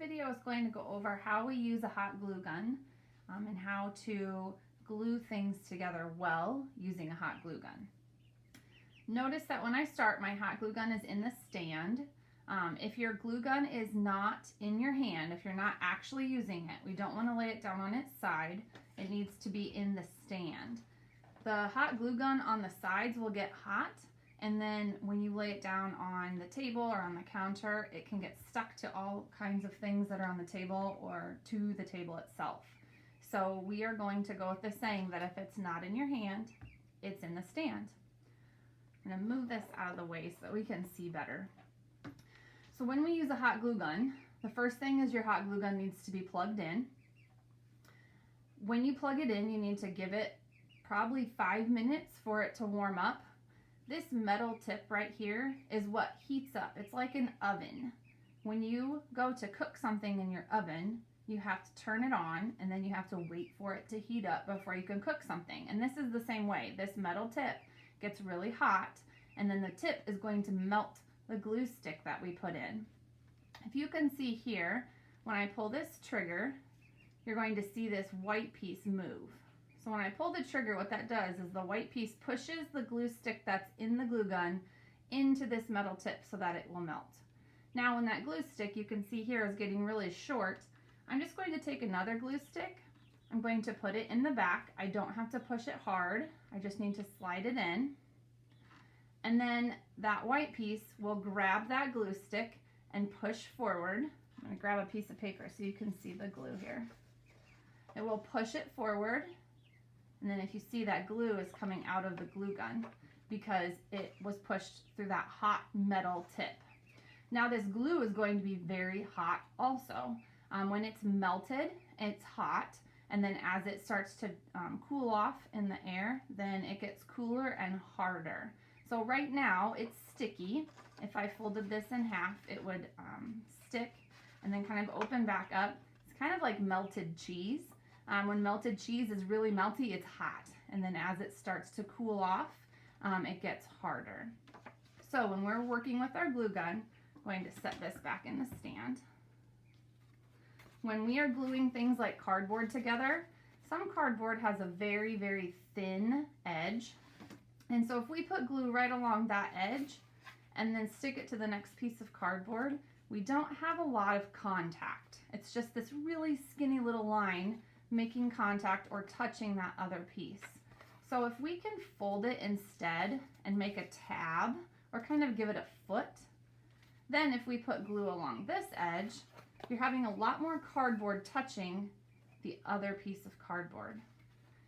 video is going to go over how we use a hot glue gun and how to glue things together well using a hot glue gun. Notice that when I start, my hot glue gun is in the stand. If your glue gun is not in your hand, if you're not actually using it, we don't want to lay it down on its side. It needs to be in the stand. The hot glue gun on the sides will get hot, and then when you lay it down on the table or on the counter, it can get stuck to all kinds of things that are on the table or to the table itself. So we are going to go with the saying that if it's not in your hand, it's in the stand. I'm going to move this out of the way so that we can see better. So when we use a hot glue gun, the first thing is your hot glue gun needs to be plugged in. When you plug it in, you need to give it probably 5 minutes for it to warm up. This metal tip right here is what heats up. It's like an oven. When you go to cook something in your oven, you have to turn it on and then you have to wait for it to heat up before you can cook something. And this is the same way. This metal tip gets really hot and then the tip is going to melt the glue stick that we put in. If you can see here, when I pull this trigger, you're going to see this white piece move. So when I pull the trigger, what that does is the white piece pushes the glue stick that's in the glue gun into this metal tip so that it will melt. Now when that glue stick, you can see here, is getting really short, I'm just going to take another glue stick. I'm going to put it in the back. I don't have to push it hard. I just need to slide it in. And then that white piece will grab that glue stick and push forward. I'm going to grab a piece of paper so you can see the glue here. It will push it forward. And then if you see, that glue is coming out of the glue gun because it was pushed through that hot metal tip. Now this glue is going to be very hot also. When it's melted, it's hot, and then as it starts to cool off in the air, then it gets cooler and harder. So right now it's sticky. If I folded this in half, it would stick and then kind of open back up. It's kind of like melted cheese. When melted cheese is really melty, it's hot. And then as it starts to cool off, it gets harder. So when we're working with our glue gun, I'm going to set this back in the stand. When we are gluing things like cardboard together, some cardboard has a very, very thin edge. And so if we put glue right along that edge and then stick it to the next piece of cardboard, we don't have a lot of contact. It's just this really skinny little line making contact or touching that other piece. So if we can fold it instead and make a tab or kind of give it a foot, then if we put glue along this edge, you're having a lot more cardboard touching the other piece of cardboard.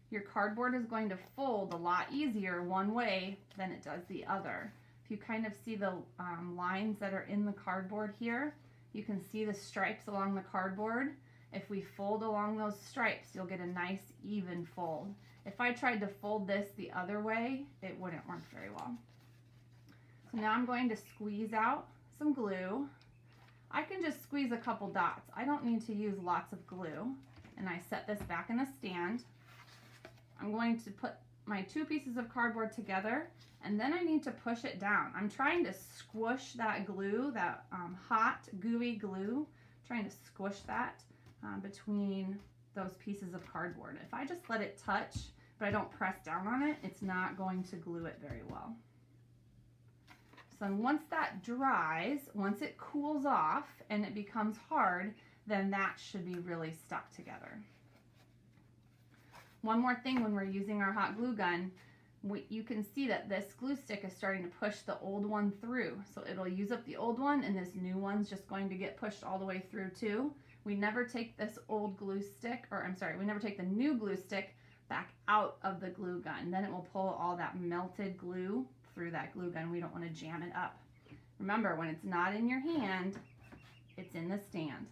Your cardboard is going to fold a lot easier one way than it does the other. If you kind of see the lines that are in the cardboard here, you can see the stripes along the cardboard. If we fold along those stripes, you'll get a nice even fold. If I tried to fold this the other way, it wouldn't work very well. So now I'm going to squeeze out some glue. I can just squeeze a couple dots. I don't need to use lots of glue. And I set this back in the stand. I'm going to put my 2 pieces of cardboard together, and then I need to push it down. I'm trying to squish that glue, that hot, gooey glue, trying to squish that between those pieces of cardboard. If I just let it touch, but I don't press down on it, it's not going to glue it very well. So once that dries, once it cools off and it becomes hard, then that should be really stuck together. One more thing, when we're using our hot glue gun, you can see that this glue stick is starting to push the old one through. So it'll use up the old one and this new one's just going to get pushed all the way through too. We never take this old glue stick, we never take the new glue stick back out of the glue gun. Then it will pull all that melted glue through that glue gun. We don't want to jam it up. Remember, when it's not in your hand, it's in the stand.